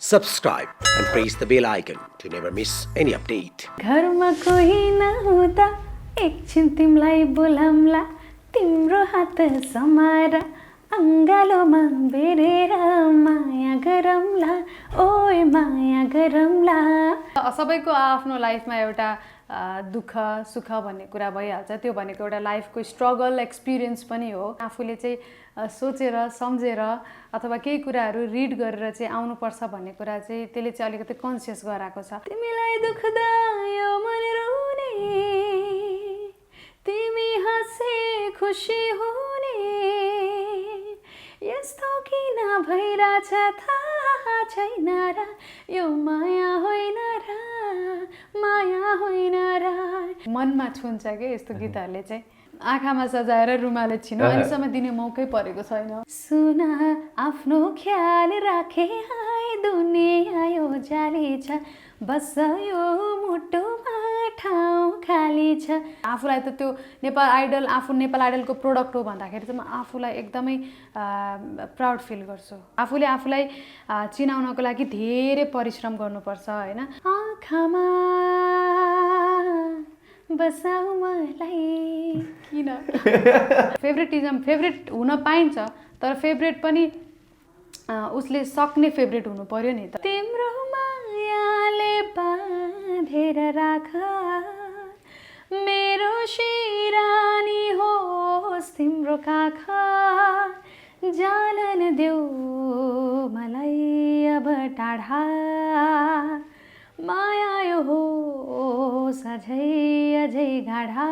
subscribe and press the bell icon to never miss any update. घरमा कोही नहुँदा एकछिन तिमीलाई बोलाउँला तिम्रो हात समाएर अङ्गालोमा बेरेर माया गरौँला ओए माया गरौँला। सबैको आफ्नो लाइफमा एउटा दुःख सुख भन्ने कुरा भइहाल्छ। त्यो भनेको एउटा लाइफको स्ट्रगल एक्सपिरियन्स पनि हो। आफूले चाहिँ सोचेर सम्झेर अथवा केही कुराहरू रिड गरेर चाहिँ आउनुपर्छ भन्ने कुरा चाहिँ त्यसले चाहिँ अलिकति कन्सियस गराएको छ। तिमीलाई दुख्दा यो मन रुने तिमी हाँसे खुसी हुने यस्तो किन भइरहेछ थाहा छैन र यो माया होइन र माया होइन र। मनमा छुन्छ के यस्तो गीतहरूले चाहिँ। आँखामा सजाएर रुमाले छिनो अहिलेसम्म दिने मौकै परेको छैन। सुन आफ्नो ख्याल राखे हाय दुनिया यो जाली छ बस यो मुटुमा ठाउँ खाली छ। आफूलाई त त्यो नेपाल आइडल आफू नेपाल आइडलको प्रोडक्ट हो भन्दाखेरि चाहिँ म आफूलाई एकदमै प्राउड फिल गर्छु। आफूले आफूलाई चिनाउनको लागि धेरै परिश्रम गर्नुपर्छ होइन। आँखामा बसाउ मलाई किन फेभरेट हुन पाइन्छ तर फेभरेट पनि उसले सक्ने फेभरेट हुनु पर्यो नि त। तिम्रो मायाले बाँधेर राख मेरो शिरानी होस् तिम्रो काख जान देऊ मलाई अब टाढा माया यो होस् अझै अझै गाढा।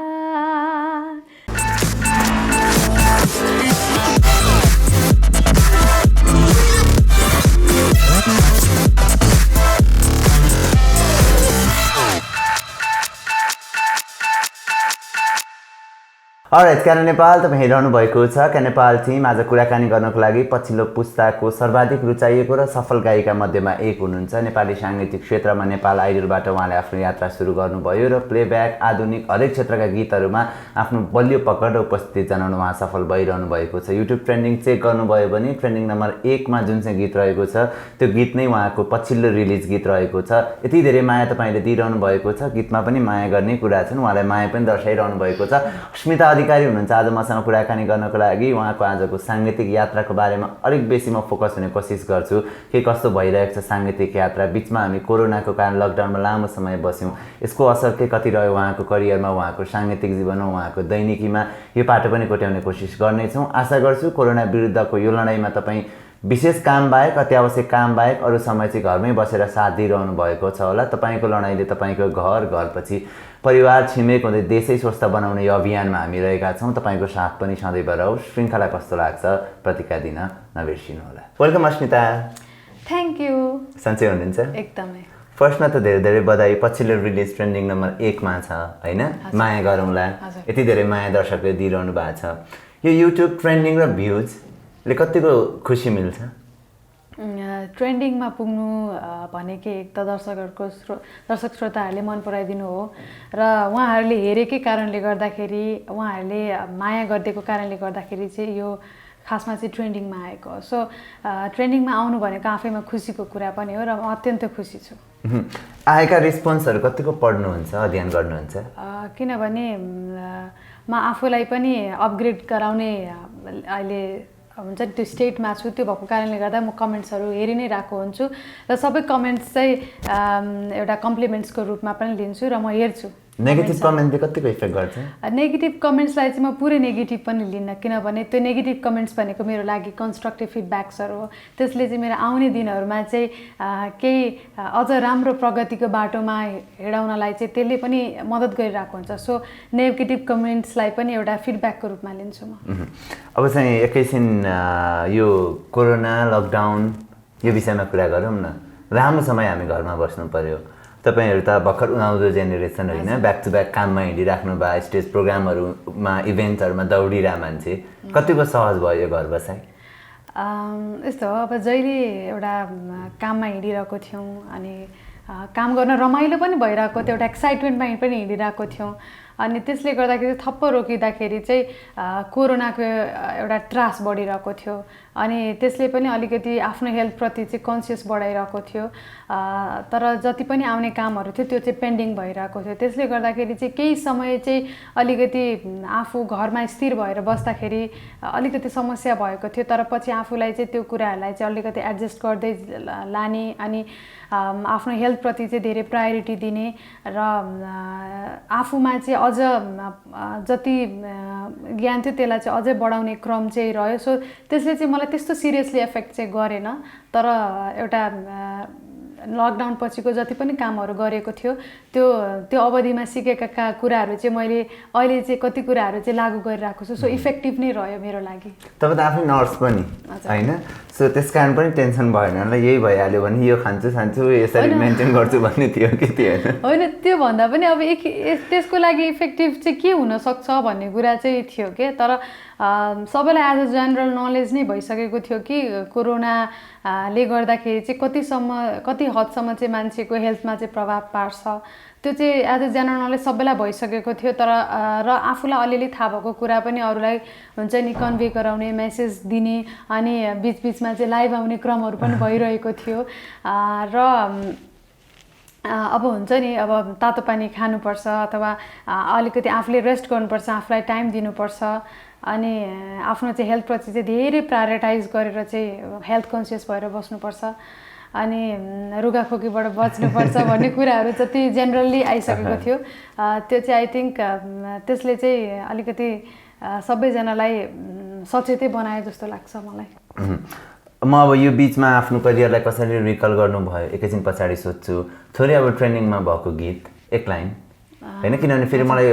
अलराइट, क्यान नेपाल तपाईँ हेरिरहनु भएको छ। क्यान नेपाल टिम आज कुराकानी गर्नको लागि पछिल्लो पुस्ताको सर्वाधिक रुचाइएको र सफल गायिका मध्येमा एक हुनुहुन्छ। नेपाली साङ्गीतिक क्षेत्रमा नेपाल आइडलबाट उहाँले आफ्नो यात्रा सुरु गर्नुभयो र प्लेब्याक आधुनिक हरेक क्षेत्रका गीतहरूमा आफ्नो बलियो पकड र उपस्थिति जनाउन उहाँ सफल भइरहनु भएको छ। युट्युब ट्रेन्डिङ चेक गर्नुभयो भने ट्रेन्डिङ नम्बर 1 मा जुन चाहिँ गीत रहेको छ त्यो गीत नै उहाँको पछिल्लो रिलिज गीत रहेको छ। यति धेरै माया तपाईँले दिइरहनु भएको छ। गीतमा पनि माया गर्ने कुरा छन्, उहाँलाई माया पनि दर्शाइरहनु भएको छ। अस्मिता अधिकारी हुनुहुन्छ आज मसँग कुराकानी गर्नको लागि। उहाँको आजको साङ्गीतिक यात्राको बारेमा अलिक बेसी म फोकस हुने कोसिस गर्छु के कस्तो भइरहेको छ साङ्गीतिक यात्रा। बिचमा हामी कोरोनाको कारण लकडाउनमा लामो समय बस्यौँ, यसको असर के कति रह्यो उहाँको करियरमा, उहाँको साङ्गीतिक जीवनमा, उहाँको दैनिकीमा, यो पाटो पनि कोट्याउने कोसिस गर्नेछौँ। आशा गर्छु कोरोना विरुद्धको यो लडाइँमा तपाईँ विशेष काम बाहेक अत्यावश्यक काम बाहेक अरू समय चाहिँ घरमै बसेर साथ दिइरहनु भएको छ होला। तपाईँको लडाइँले तपाईँको घरपछि परिवार छिमेक हुँदै देशै स्वस्थ बनाउने यो अभियानमा हामी रहेका छौँ। तपाईँको साथ पनि सधैँ रहोस्। श्रृङ्खला कस्तो लाग्छ प्रतिक्रिया दिन नबिर्सिनु होला। Welcome Asmita. Thank you. सन्चै हुनुहुन्छ? एकदमै। फर्स्टमा त धेरै धेरै बधाई, पछिल्लो रिलिज ट्रेन्डिङ नम्बर 1 मा छ होइन, माया गरौँला। यति धेरै माया दर्शकले दिइरहनु भएको छ। यो युट्युब ट्रेन्डिङ र भ्युजले कतिको खुसी मिल्छ? ट्रेन्डिङमा पुग्नु भनेकै एक त दर्शक श्रोताहरूले मन पराइदिनु हो र उहाँहरूले हेरेकै कारणले गर्दाखेरि उहाँहरूले माया गरिदिएको कारणले गर्दाखेरि चाहिँ यो खासमा चाहिँ ट्रेन्डिङमा आएको हो। सो ट्रेन्डिङमा आउनु भनेको आफैमा खुसीको कुरा पनि हो र म अत्यन्त खुसी छु। आएका रेस्पोन्सहरू कतिको पढ्नुहुन्छ, अध्ययन गर्नुहुन्छ? किनभने म आफूलाई पनि अपग्रेड गराउने अहिले हुन्छ त्यो स्टेटमा छु। त्यो भएको कारणले गर्दा म कमेन्ट्सहरू हेरि नै रहेको हुन्छु र सबै कमेन्ट्स चाहिँ एउटा कम्प्लिमेन्ट्सको रूपमा पनि लिन्छु र म हेर्छु। नेगेटिभ कमेन्टले कतिको इफेक्ट गर्छ? नेगेटिभ कमेन्ट्सलाई चाहिँ म पुरै नेगेटिभ पनि लिन्न, किनभने त्यो नेगेटिभ कमेन्ट्स भनेको मेरो लागि कन्स्ट्रक्टिभ फिडब्याक्सहरू हो। त्यसले चाहिँ मेरो आउने दिनहरूमा चाहिँ केही अझ राम्रो प्रगतिको बाटोमा हिँडाउनलाई चाहिँ त्यसले पनि मद्दत गरिरहेको हुन्छ। सो नेगेटिभ कमेन्ट्सलाई पनि एउटा फिडब्याकको रूपमा लिन्छु म। अब चाहिँ एकैछिन यो कोरोना लकडाउन यो विषयमा कुरा गरौँ न। लामो समय हामी घरमा बस्नु पर्यो। तपाईहरु त भर्खर उनाउँदो जेनेरेसन होइन, ब्याक टु ब्याक काममा हिँडिराख्नु भयो, स्टेज प्रोग्रामहरूमा इभेन्टहरूमा दौडिरह मान्छे, कतिको सहज भयो घर बसाइ? यस्तो हो, अब जहिले एउटा काममा हिँडिरहेको थियौँ अनि काम गर्न रमाइलो पनि भइरहेको थियो, एउटा एक्साइटमेन्टमा पनि हिँडिरहेको थियौँ। अनि त्यसले गर्दाखेरि थप्प रोकिँदाखेरि चाहिँ कोरोनाको एउटा त्रास बढिरहेको थियो अनि त्यसले पनि अलिकति आफ्नो हेल्थप्रति चाहिँ कन्सियस बढाइरहेको थियो तर जति पनि आउने कामहरू थियो त्यो चाहिँ पेन्डिङ भइरहेको थियो त्यसले गर्दाखेरि चाहिँ केही समय चाहिँ अलिकति आफू घरमा स्थिर भएर बस्दाखेरि अलिकति समस्या भएको थियो तर पछि आफूलाई चाहिँ त्यो कुराहरूलाई चाहिँ अलिकति एडजस्ट गर्दै लाने अनि आफ्नो हेल्थप्रति चाहिँ धेरै प्रायोरिटी दिने र आफूमा चाहिँ अझ जति ज्ञान थियो त्यसलाई चाहिँ अझै बढाउने क्रम चाहिँ रह्यो सो त्यसले चाहिँ मलाई त्यस्तो सिरियसली एफेक्ट चाहिँ गरेन तर एउटा लकडाउन पछिको जति पनि कामहरू गरेको थियो त्यो अवधिमा सिकेका कुराहरू चाहिँ मैले अहिले चाहिँ कति कुराहरू चाहिँ लागू गरिरहेको छु सो इफेक्टिभ नै रह्यो मेरो लागि तपाईँ त आफै नर्स पनि होइन सो त्यस कारण पनि टेन्सन भएन होला यही भइहाल्यो भने यो खान्छु यसरी मेन्टेन गर्छु भन्ने थियो कि थिएन होइन त्यो भन्दा पनि अब त्यसको लागि इफेक्टिभ चाहिँ के हुनसक्छ भन्ने कुरा चाहिँ थियो के तर सबैलाई एज अ जेनरल नलेज नै भइसकेको थियो कि कोरोनाले गर्दाखेरि चाहिँ कति हदसम्म चाहिँ मान्छेको हेल्थमा चाहिँ प्रभाव पार्छ त्यो चाहिँ एज अ जेनरल नलेज सबैलाई भइसकेको थियो तर र आफूलाई अलिअलि थाहा भएको कुरा पनि अरूलाई हुन्छ नि कन्भे गराउने मेसेज दिने अनि बिचबिचमा चाहिँ लाइभ आउने क्रमहरू पनि भइरहेको थियो र अब हुन्छ नि अब तातो पानी खानुपर्छ अथवा अलिकति आफूले रेस्ट गर्नुपर्छ आफूलाई टाइम दिनुपर्छ अनि आफ्नो चाहिँ हेल्थप्रति चाहिँ धेरै प्रायोरिटाइज गरेर चाहिँ हेल्थ कन्सियस भएर बस्नुपर्छ अनि रुगाखोकीबाट बच्नुपर्छ भन्ने कुराहरू जति जेनरली आइसकेको थियो त्यो चाहिँ आई थिङ्क त्यसले चाहिँ अलिकति सबैजनालाई सचेतै बनायो जस्तो लाग्छ मलाई म अब यो बिचमा आफ्नो करियरलाई कसरी रिकल गर्नुभयो एकैछिन पछाडि सोध्छु थोरै अब ट्रेनिङमा भएको गीत एक लाइन होइन किनभने फेरि मलाई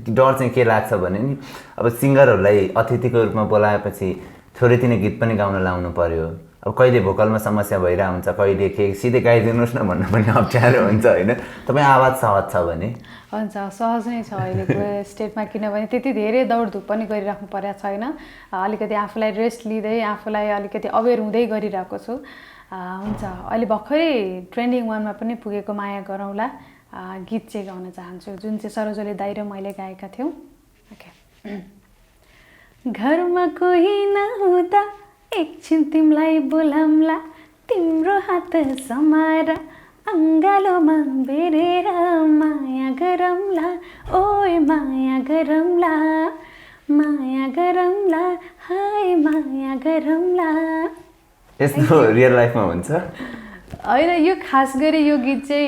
डर चाहिँ के लाग्छ भने नि अब सिङ्गरहरूलाई अतिथिको रूपमा बोलाएपछि थोरै तिनै गीत पनि गाउन लाउनु पर्यो अब कहिले भोकलमा समस्या भइरहेको हुन्छ कहिले के सिधै गाइदिनुहोस् न भन्नु पनि अप्ठ्यारो हुन्छ होइन तपाईँ आवाज सहज छ भने हुन्छ सहज नै छ अहिलेको स्टेटमा किनभने त्यति धेरै दौडधुप पनि गरिराख्नु परेको छैन अलिकति आफूलाई रेस्ट लिँदै आफूलाई अलिकति अवेर हुँदै गरिरहेको छु हुन्छ अहिले भर्खरै ट्रेन्डिङ वानमा पनि पुगेको माया गरौँला गीत चाहिँ गाउन चाहन्छु जुन चाहिँ सरोजले दाइ र मैले गाएका थियौँ ओके घरमा कोही नहुँदा एकछिन तिमीलाई बोलाउँला तिम्रो हात समाएर अङ्गालोमा बेरेर माया गरौँला ओए माया गरौँला हाय माया गरौँला यस्तो रियल लाइफमा हुन्छ होइन यो खास गरी यो गीत चाहिँ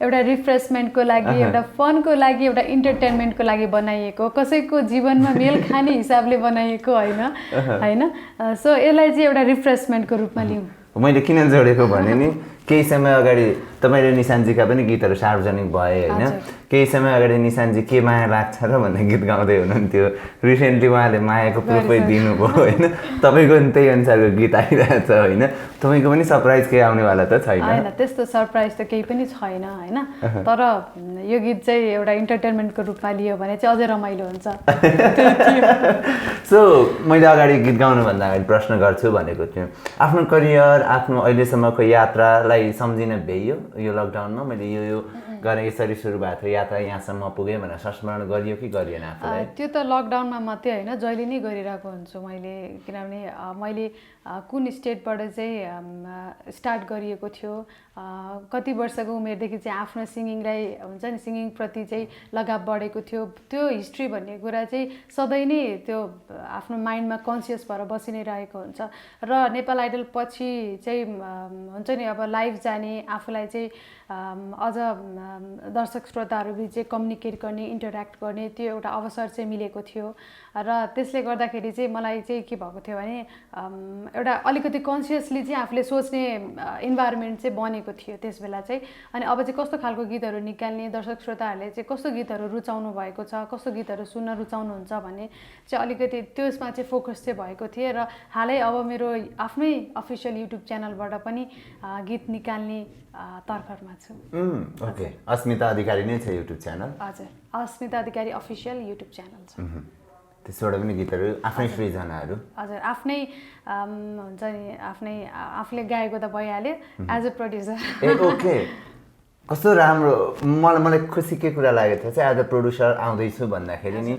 एउटा रिफ्रेसमेन्टको लागि एउटा फनको लागि एउटा इन्टरटेनमेन्टको लागि बनाइएको कसैको जीवनमा मेल खाने हिसाबले बनाइएको होइन सो यसलाई चाहिँ एउटा रिफ्रेसमेन्टको रूपमा लिउँ मैले किन जोडेको भने नि केही समय अगाडि तपाईँले निशान्तजीका पनि गीतहरू सार्वजनिक भए होइन केही समय अगाडि निशान्तजी के माया लाग्छ र भन्ने गीत गाउँदै हुनुहुन्थ्यो रिसेन्टली उहाँले मायाको प्रुफै दिनुभयो होइन तपाईँको पनि त्यही अनुसारको गीत आइरहेछ होइन तपाईँको पनि सरप्राइज केही आउनेवाला त छैन होइन त्यस्तो सरप्राइज त केही पनि छैन होइन तर यो गीत चाहिँ एउटा इन्टरटेनमेन्टको रूपमा लियो भने चाहिँ अझै रमाइलो हुन्छ सो मैले अगाडि गीत गाउनुभन्दा अगाडि प्रश्न गर्छु भनेको थिएँ आफ्नो करियर आफ्नो अहिलेसम्मको यात्रालाई सम्झिन भ्याइयो यो लकडाउनमा मैले यो गरेँ यसरी सुरु भएको थियो यात्रा यहाँसम्म पुगेँ भनेर संस्मरण गरियो कि गरिएन आफूलाई त्यो त लकडाउनमा मात्रै होइन जहिले नै गरिरहेको हुन्छु मैले किनभने मैले कुन स्टेटबाट चाहिँ स्टार्ट गरिएको थियो कति वर्षको उमेरदेखि चाहिँ आफ्नो सिङ्गिङलाई हुन्छ नि सिङ्गिङप्रति चाहिँ लगाव बढेको थियो त्यो हिस्ट्री भन्ने कुरा चाहिँ सधैँ नै त्यो आफ्नो माइन्डमा कन्सियस भएर बसि नै रहेको हुन्छ र नेपाल आइडल पछि चाहिँ हुन्छ नि अब लाइभ जाने आफूलाई चाहिँ अझ दर्शक श्रोताहरू बिच चाहिँ कम्युनिकेट गर्ने इन्टरेक्ट गर्ने त्यो एउटा अवसर चाहिँ मिलेको थियो र त्यसले गर्दाखेरि चाहिँ मलाई चाहिँ के भएको थियो भने एउटा अलिकति कन्सियसली चाहिँ आफूले सोच्ने इन्भाइरोमेन्ट चाहिँ बनेको थियो त्यस बेला चाहिँ अनि अब चाहिँ कस्तो खालको गीतहरू निकाल्ने दर्शक श्रोताहरूले चाहिँ कस्तो गीतहरू रुचाउनु भएको छ कस्तो गीतहरू सुन्न रुचाउनुहुन्छ भन्ने चाहिँ अलिकति त्यसमा चाहिँ फोकस चाहिँ भएको थिएँ र हालै अब मेरो आफ्नै अफिसियल युट्युब च्यानलबाट पनि गीत निकाल्ने तर्खरमा छु ओके अस्मिता अधिकारी नै छ युट्युब च्यानल हजुर अस्मिता अधिकारी अफिसियल युट्युब च्यानल छ त्यसबाट पनि गीतहरू आफ्नै सृजनाहरू हजुर आफ्नै हुन्छ नि आफ्नै आफूले गाएको त भइहाल्यो एज अ प्रड्युसर ए ओके कस्तो राम्रो मलाई खुसी के कुरा लागेको थियो चाहिँ एज अ प्रड्युसर आउँदैछु भन्दाखेरि नि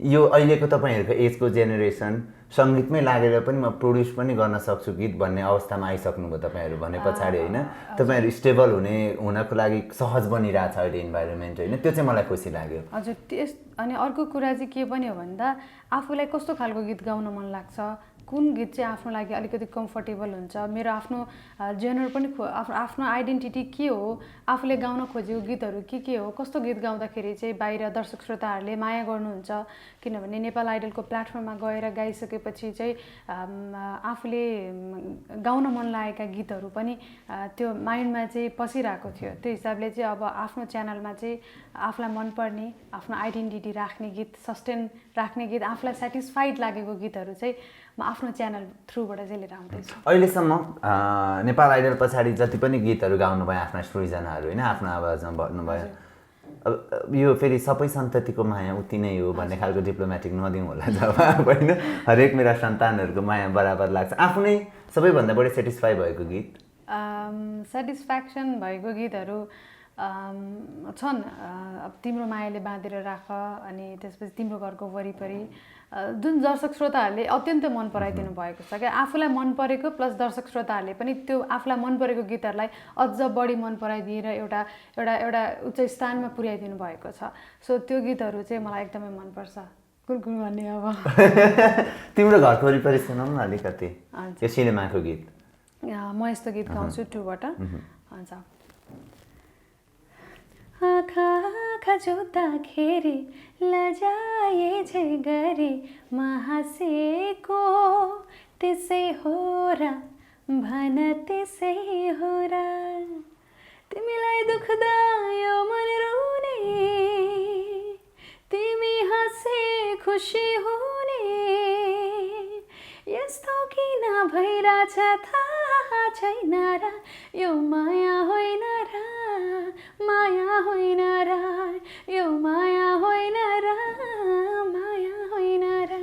यो अहिलेको तपाईँहरूको एजको जेनेरेसन सङ्गीतमै लागेर पनि म प्रड्युस पनि गर्न सक्छु गीत भन्ने अवस्थामा आइसक्नुभयो तपाईँहरू भने पछाडि होइन तपाईँहरू स्टेबल हुनको लागि सहज बनिरहेछ अहिले इन्भाइरोमेन्ट होइन त्यो चाहिँ मलाई खुसी लाग्यो हजुर अनि अर्को कुरा चाहिँ के पनि हो भन्दा आफूलाई कस्तो खालको गीत गाउन मन लाग्छ कुन गीत चाहिँ आफ्नो लागि अलिकति कम्फर्टेबल हुन्छ मेरो आफ्नो जेनर पनि आफ्नो आइडेन्टिटी के हो आफूले गाउन खोजेको गीतहरू के हो कस्तो गीत गाउँदाखेरि चाहिँ बाहिर दर्शक श्रोताहरूले माया गर्नुहुन्छ किनभने नेपाल आइडलको प्लेटफर्ममा गएर गाइसकेपछि चाहिँ आफूले गाउन मन लागेका गीतहरू पनि त्यो माइन्डमा चाहिँ पसिरहेको थियो त्यो हिसाबले चाहिँ अब आफ्नो च्यानलमा चाहिँ आफूलाई मनपर्ने आफ्नो आइडेन्टिटी राख्ने गीत सस्टेन राख्ने गीत आफूलाई सेटिस्फाइड लागेको गीतहरू चाहिँ म आफ्नो च्यानल थ्रुबाट चाहिँ लिएर आउँदैछु अहिलेसम्म नेपाल आइडल पछाडि जति पनि गीतहरू गाउनुभयो आफ्ना सृजनाहरू होइन आफ्नो आवाजमा भन्नुभयो अब यो फेरि सबै सन्ततिको माया उति नै हो भन्ने खालको डिप्लोमेटिक नदिउँ होला जवाब होइन हरेक मेरा सन्तानहरूको माया बराबर लाग्छ आफ्नै सबैभन्दा बढी सेटिस्फाई भएको गीत सेटिस्फ्याक्सन भएको गीतहरू छन् अब तिम्रो मायाले बाँधेर राख अनि त्यसपछि तिम्रो घरको वरिपरि जुन दर्शक श्रोताहरूले अत्यन्तै मन पराइदिनु भएको छ क्या आफूलाई मन परेको प्लस दर्शक श्रोताहरूले पनि त्यो आफूलाई मन परेको गीतहरूलाई अझ बढी मन पराइदिएर एउटा एउटा एउटा उच्च स्थानमा पुर्याइदिनु भएको छ सो त्यो गीतहरू चाहिँ मलाई एकदमै मनपर्छ कुलकुल भन्ने अब तिम्रो घरको वरिपरि सुनाउँ न अलिकति यो सिनेमाको गीत म यस्तो गीत गाउँछु 2 बाट हुन्छ आँखा आँखा जोत्दाखेरि लजाए झै गरी हाँसेको त्यसै हो र भन त्यसै हो र तिमीलाई दुख्दा यो मन रुने तिमी हाँसे खुसी हुने यस्तो किन भइरहेछ थाहा छैन र यो माया होइन र माया होइन र यो माया होइन र माया होइन र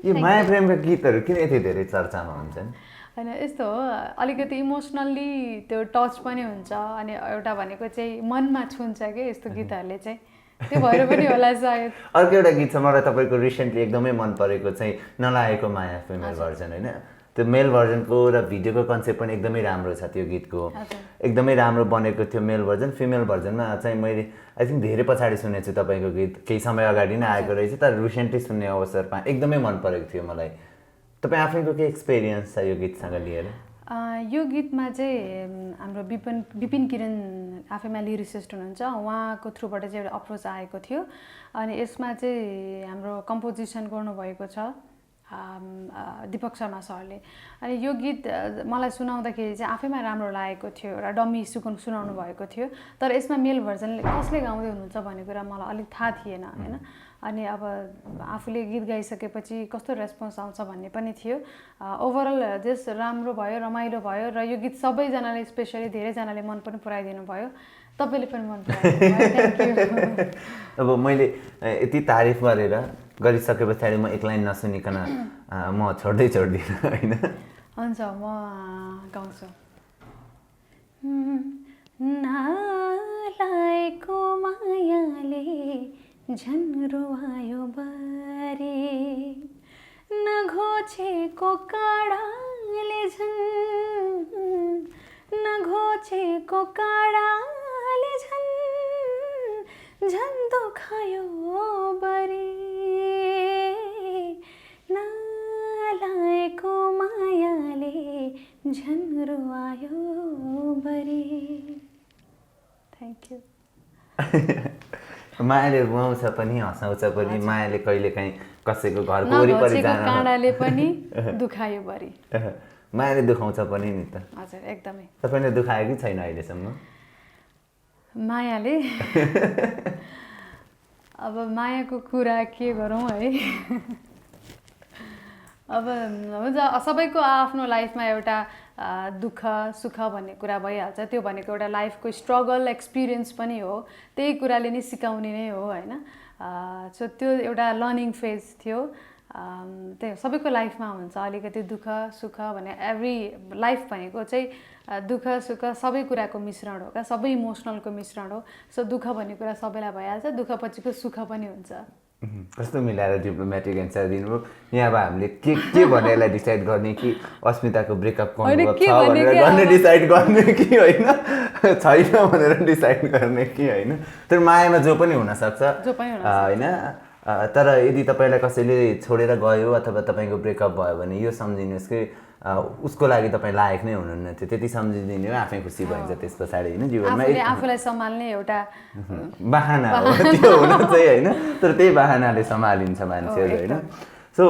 यो माया प्रेमका गीतहरू किन यति धेरै चर्चामा हुन्छन् होइन यस्तो हो अलिकति इमोसनल्ली त्यो टच पनि हुन्छ अनि एउटा भनेको चाहिँ मनमा छुन्छ कि यस्तो गीतहरूले चाहिँ त्यो भएर पनि होला सायद अर्को एउटा गीत छ मलाई तपाईँको रिसेन्टली एकदमै मन परेको चाहिँ नलागेको माया फिमेल भर्जन होइन त्यो मेल भर्जनको र भिडियोको कन्सेप्ट पनि एकदमै राम्रो छ त्यो गीतको एकदमै राम्रो बनेको थियो मेल भर्जन फिमेल भर्जनमा चाहिँ मैले आई थिङ्क धेरै पछाडि सुनेको छु तपाईँको गीत केही समय अगाडि नै आएको रहेछ तर रिसेन्टली सुन्ने अवसरमा एकदमै मन परेको थियो मलाई तपाईँ आफैको के एक्सपिरियन्स छ यो गीतसँग लिएर यो गीतमा चाहिँ हाम्रो विपिन किरण आफैमा लिरिसिस्ट हुनुहुन्छ उहाँको थ्रुबाट चाहिँ एउटा अप्रोच आएको थियो अनि यसमा चाहिँ हाम्रो कम्पोजिसन गर्नुभएको छ दीपक शर्मा सरले अनि यो गीत मलाई सुनाउँदाखेरि चाहिँ आफैमा राम्रो लागेको थियो एउटा डम्मी सुनाउनु भएको थियो तर यसमा मेल भर्जनले कसले गाउँदै हुनुहुन्छ भन्ने कुरा मलाई अलिक थाहा थिएन होइन अनि अब आफूले गीत गाइसकेपछि कस्तो रेस्पोन्स आउँछ भन्ने पनि थियो ओभरअल जस राम्रो भयो रमाइलो भयो र यो गीत सबैजनाले स्पेसली धेरैजनाले मन पनि पराइदिनु भयो तपाईँले पनि मन पराइदिनु अब मैले यति तारिफ गरेर गरिसके पछाडि म एक लाइन नसुनिकन म छोड्दिनँ होइन हुन्छ म गाउँछु नालायको मायाले झन्रो आयो बारे नघोचेको काँडाले नघोचेको काँडाले झन् दुखायो बरे नालायको मायाले झन्रो आयो बरे थ्याङ्क यू मायाले रुवाउँछ पनि हँसाउँछ पनि मायाले कहिलेकाहीँ कसैको घरको वरिपरि जान काँडाले पनि दुखायो बरी मायाले दुखाउँछ पनि नि त हजुर एकदमै तपाईँले दुखायो कि छैन अहिलेसम्म मायाले अब मायाको कुरा के गरौँ है अब हुन्छ सबैको आफ्नो लाइफमा एउटा दुःख सुख भन्ने कुरा भइहाल्छ त्यो भनेको एउटा लाइफको स्ट्रगल एक्सपिरियन्स पनि हो त्यही कुराले नै सिकाउने नै हो होइन सो त्यो एउटा लर्निङ फेज थियो त्यही हो, सबैको लाइफमा हुन्छ अलिकति दुःख सुख भने एभ्री लाइफ भनेको चाहिँ दुःख सुख सबै कुराको मिश्रण हो क्या, सबै इमोसनलको मिश्रण हो। सो दुःख भन्ने कुरा सबैलाई भइहाल्छ, दुःख पछिको सुख पनि हुन्छ। कस्तो मिलाएर डिप्लोमेटिक एन्सर दिनुभयो। यहाँ अब हामीले के भनेर यसलाई डिसाइड गर्ने कि अस्मिताको ब्रेकअप गर्नु छ भनेर गर्ने डिसाइड गर्ने कि होइन, छैन भनेर डिसाइड गर्ने कि होइन। तर मायामा जो पनि हुनसक्छ होइन। तर यदि तपाईँलाई कसैले छोडेर गयो अथवा तपाईँको ब्रेकअप भयो भने यो सम्झिनुहोस् कि उसको लागि तपाईँ लायक नै हुनुहुन्न थियो, त्यति सम्झिदिने हो, आफै खुसी भइन्छ त्यस पछाडि होइन। जीवनमा आफूलाई सम्हाल्ने एउटा बाहना हो त्यो हुन चाहिँ होइन, तर त्यही बाहनाले सम्हालिन्छ मान्छेहरू होइन। सो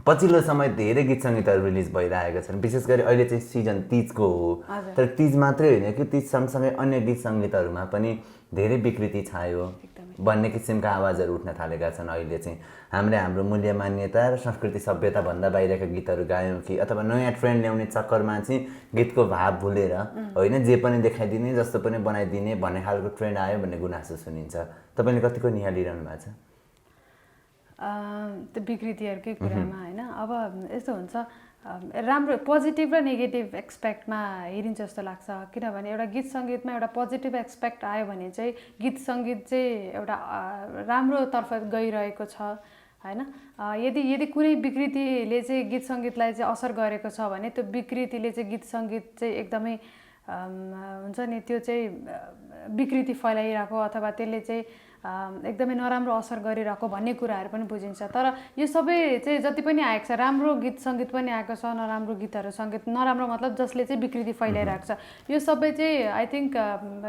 पछिल्लो समय धेरै गीत सङ्गीतहरू रिलिज भइरहेका छन्, विशेष गरी अहिले चाहिँ सिजन तिजको हो। तर तिज मात्रै होइन कि तिज सँगसँगै अन्य गीत सङ्गीतहरूमा पनि धेरै विकृति छायो भन्ने किसिमका आवाजहरू उठ्न थालेका छन्। अहिले चाहिँ हाम्रो मूल्य मान्यता र संस्कृति सभ्यताभन्दा बाहिरका गीतहरू गायौँ कि अथवा नयाँ ट्रेन्ड ल्याउने चक्करमा चाहिँ गीतको भाव भुलेर होइन जे पनि देखाइदिने जस्तो पनि बनाइदिने भन्ने खालको ट्रेन्ड आयो भन्ने गुनासो सुनिन्छ। तपाईँले कतिको निहालिरहनु भएको छ त्यो विकृतिहरूकै कुरामा होइन? अब यस्तो हुन्छ, राम्रो पोजिटिभ र नेगेटिभ एक्सपेक्टमा हेरिन्छ जस्तो लाग्छ। किनभने एउटा गीत सङ्गीतमा एउटा पोजिटिभ एक्सपेक्ट आयो भने चाहिँ गीत सङ्गीत चाहिँ एउटा राम्रोतर्फ गइरहेको छ होइन। यदि कुनै विकृतिले चाहिँ गीत सङ्गीतलाई चाहिँ असर गरेको छ भने त्यो विकृतिले चाहिँ गीत सङ्गीत चाहिँ एकदमै हुन्छ नि, त्यो चाहिँ विकृति फैलाइरहेको अथवा त्यसले चाहिँ एकदमै नराम्रो असर गरिरहेको भन्ने कुराहरू पनि बुझिन्छ। तर यो सबै चाहिँ जति पनि आएको छ, राम्रो गीत सङ्गीत पनि आएको छ, नराम्रो गीतहरू सङ्गीत, नराम्रो मतलब जसले चाहिँ विकृति फैलाइरहेको छ, यो सबै चाहिँ आई थिङ्क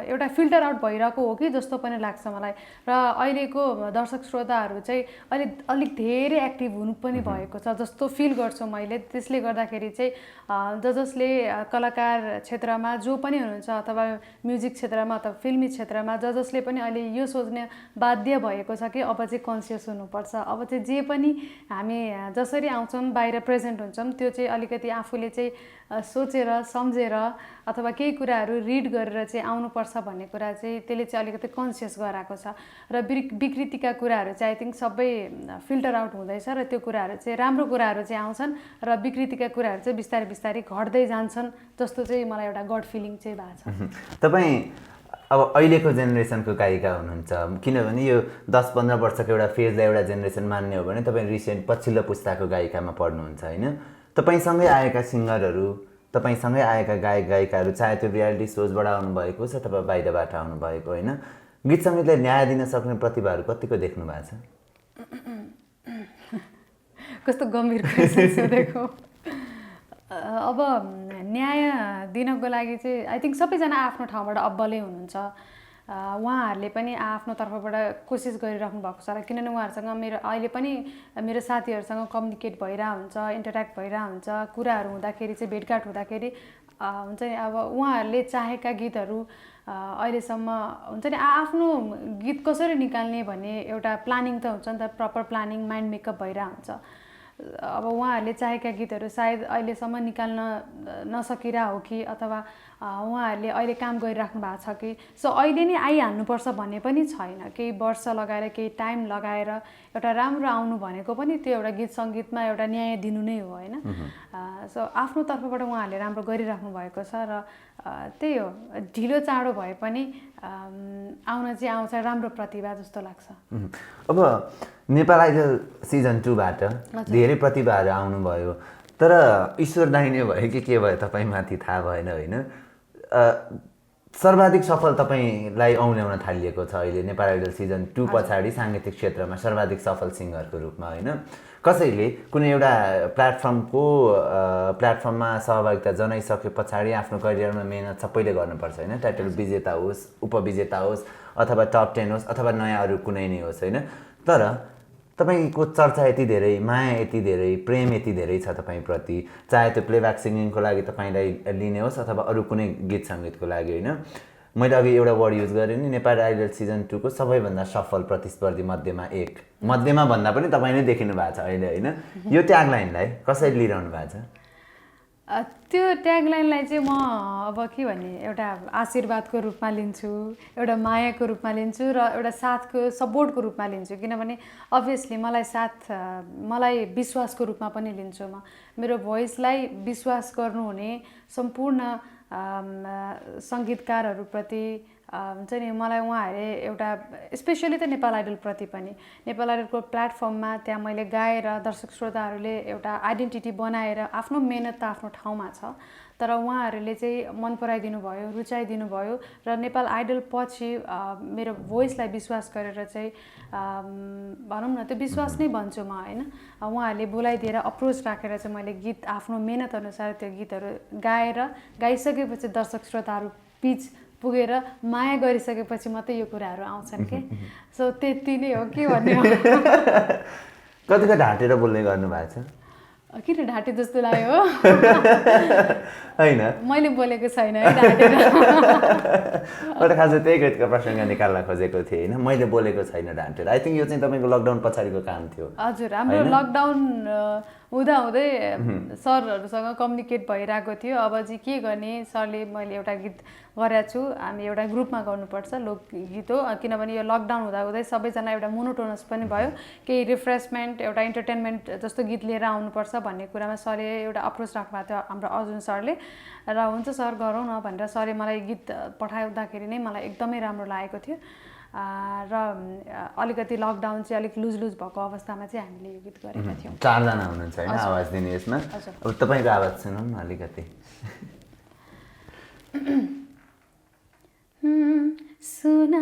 एउटा फिल्टर आउट भइरहेको हो कि जस्तो पनि लाग्छ मलाई। र अहिलेको दर्शक श्रोताहरू चाहिँ अहिले अलिक धेरै एक्टिभ हुनु पनि भएको छ जस्तो फिल गर्छु मैले। त्यसले गर्दाखेरि चाहिँ जसले कलाकार क्षेत्रमा जो पनि हुनुहुन्छ अथवा म्युजिक क्षेत्रमा अथवा फिल्मी क्षेत्रमा जसले पनि अहिले यो सोच्ने बाध्य भएको छ कि अब चाहिँ कन्सियस हुनुपर्छ। अब चाहिँ जे पनि हामी जसरी आउँछौँ बाहिर प्रेजेन्ट हुन्छौँ त्यो चाहिँ अलिकति आफूले चाहिँ सोचेर सम्झेर अथवा केही कुराहरू रिड गरेर चाहिँ आउनुपर्छ भन्ने कुरा चाहिँ त्यसले चाहिँ अलिकति कन्सियस गराएको छ। र विकृतिका कुराहरू चाहिँ आई थिङ्क सबै फिल्टर आउट हुँदैछ र त्यो कुराहरू चाहिँ राम्रो कुराहरू चाहिँ आउँछन् र विकृतिका कुराहरू चाहिँ बिस्तारै बिस्तारै घट्दै जान्छन् जस्तो चाहिँ मलाई एउटा गड फिलिङ चाहिँ भएको छ। तपाईँ अब अहिलेको जेनेरेसनको गायिका हुनुहुन्छ, किनभने यो 10-15 वर्षको एउटा फेजलाई एउटा जेनेरेसन मान्ने हो भने तपाईँ रिसेन्ट पछिल्लो पुस्ताको गायिकामा पढ्नुहुन्छ होइन। तपाईँसँगै आएका सिङ्गरहरू, तपाईँसँगै आएका गायक गायिकाहरू चाहे त्यो रियालिटी सोजबाट आउनुभएको छ अथवा बाहिरबाट आउनुभएको होइन, गीत सङ्गीतलाई न्याय दिन सक्ने प्रतिभाहरू कतिको देख्नु भएको छ? कस्तो गम्भीर क्वेसन सोधेको। अब न्याय दिनको लागि चाहिँ आई थिङ्क सबैजना आफ्नो ठाउँबाट अब्बलै हुनुहुन्छ। उहाँहरूले पनि आफ्नो तर्फबाट कोसिस गरिराख्नु भएको छ र किनभने उहाँहरूसँग अहिले पनि मेरो साथीहरूसँग कम्युनिकेट भइरहेको हुन्छ, इन्टरेक्ट भइरहेको हुन्छ, कुराहरू हुँदाखेरि चाहिँ भेटघाट हुँदाखेरि हुन्छ नि। अब उहाँहरूले चाहेका गीतहरू अहिलेसम्म हुन्छ नि, आफ्नो गीत कसरी निकाल्ने भन्ने एउटा प्लानिङ त हुन्छ नि त, प्रपर प्लानिङ माइन्ड मेकअप भइरहेको हुन्छ। अब उहाँहरूले चाहेका गीतहरू सायद अहिलेसम्म निकाल्न नसकिरह हो कि अथवा उहाँहरूले अहिले काम गरिराख्नु भएको छ कि सो अहिले नै आइहाल्नुपर्छ भन्ने पनि छैन। केही वर्ष लगाएर केही टाइम लगाएर एउटा राम्रो आउनु भनेको पनि त्यो एउटा गीत सङ्गीतमा एउटा न्याय दिनु नै हो होइन। सो आफ्नो तर्फबाट उहाँहरूले राम्रो गरिराख्नु भएको छ र त्यही हो, ढिलो चाँडो भए पनि आउन चाहिँ आउँछ राम्रो प्रतिभा जस्तो लाग्छ। अब नेपाल आइडल सिजन 2बाट धेरै प्रतिभाहरू आउनुभयो, तर ईश्वर दाहिने भयो कि के भयो तपाईँमाथि थाहा भएन होइन। सर्वाधिक सफल तपाईँलाई औल्याउन थालिएको छ अहिले नेपाल आइडल सिजन 2 पछाडि साङ्गीतिक क्षेत्रमा सर्वाधिक सफल सिङ्गरको रूपमा होइन। कसैले कुनै एउटा प्लेटफर्ममा सहभागिता जनाइसके पछाडि आफ्नो करियरमा मेहनत सबैले गर्नुपर्छ होइन। टाइटल विजेता होस्, उपविजेता होस् अथवा टप 10 होस् अथवा नयाँ अरू कुनै नै होस् होइन। तर तपाईँको चर्चा यति धेरै, माया यति धेरै, प्रेम यति धेरै छ तपाईँप्रति, चाहे त्यो प्लेब्याक सिङ्गिङको लागि तपाईँलाई लिने होस् अथवा अरू कुनै गीत सङ्गीतको लागि होइन। मैले अघि एउटा वर्ड युज गरेँ नि, नेपाल आइडल सिजन 2 को सबैभन्दा सफल प्रतिस्पर्धी मध्येमा एक, मध्येमा भन्दा पनि तपाईँ नै देखिनु भएको छ अहिले होइन। यो ट्यागलाइनलाई कसरी लिइरहनु भएको छ? त्यो ट्यागलाइनलाई चाहिँ म अब के भन्ने एउटा आशीर्वादको रूपमा लिन्छु, एउटा मायाको रूपमा लिन्छु र एउटा साथको सपोर्टको रूपमा लिन्छु। किनभने अभियसली मलाई विश्वासको रूपमा पनि लिन्छु म। मेरो भोइसलाई विश्वास गर्नुहुने सम्पूर्ण सङ्गीतकारहरूप्रति हुन्छ नि, मलाई उहाँहरूले एउटा स्पेसली त नेपाल आइडलप्रति पनि, नेपाल आइडलको प्लेटफर्ममा त्यहाँ मैले गाएर दर्शक श्रोताहरूले एउटा आइडेन्टिटी बनाएर आफ्नो मेहनत त आफ्नो ठाउँमा छ, तर उहाँहरूले चाहिँ मन पराइदिनु भयो, रुचाइदिनु भयो र नेपाल आइडल पछि मेरो भोइसलाई विश्वास गरेर चाहिँ भनौँ न, त्यो विश्वास नै भन्छु म होइन। उहाँहरूले बोलाइदिएर अप्रोच राखेर चाहिँ मैले गीत आफ्नो मेहनत अनुसार त्यो गीतहरू गाइसकेपछि दर्शक श्रोताहरू बिच पुगेर माया गरिसकेपछि मात्रै यो कुराहरू आउँछन् के। सो त्यति नै हो, के भन्ने हो। कतिको ढाँटेर बोल्ने गर्नुभएको छ? किन ढाँटे जस्तो लाग्यो होइन, मैले बोलेको छैन है ढाँटेर। एउटा खास त्यही गीतको प्रसङ्ग निकाल्न खोजेको थिएँ होइन, मैले बोलेको छैन ढाँटेर। आई थिङ्क यो चाहिँ तपाईँको लकडाउन पछाडिको काम थियो। हजुर, हाम्रो लकडाउन हुँदाहुँदै सरहरूसँग कम्युनिकेट भइरहेको थियो। अब चाहिँ के गर्ने, सरले मैले एउटा गीत गरेको छु, हामी एउटा ग्रुपमा गर्नुपर्छ लोकगीत हो, किनभने यो लकडाउन हुँदाहुँदै सबैजना एउटा मोनोटोनस पनि भयो, केही रिफ्रेसमेन्ट एउटा इन्टरटेनमेन्ट जस्तो गीत लिएर आउनुपर्छ भन्ने कुरामा सरले एउटा अप्रोच राख्नुभएको थियो हाम्रो अर्जुन सरले। र हुन्छ सर गरौँ न भनेर सरले मलाई गीत पठाउँदाखेरि नै मलाई एकदमै राम्रो लागेको थियो। र अलिकति लकडाउन चाहिँ अलिक लुज भएको अवस्थामा चाहिँ हामीले यो गीत गरेका थियौँ। 4 जना हुनुहुन्छ होइन आवाज दिने यसमा। अब तपाईँको आवाज सुनौँ न अलिकति। सुन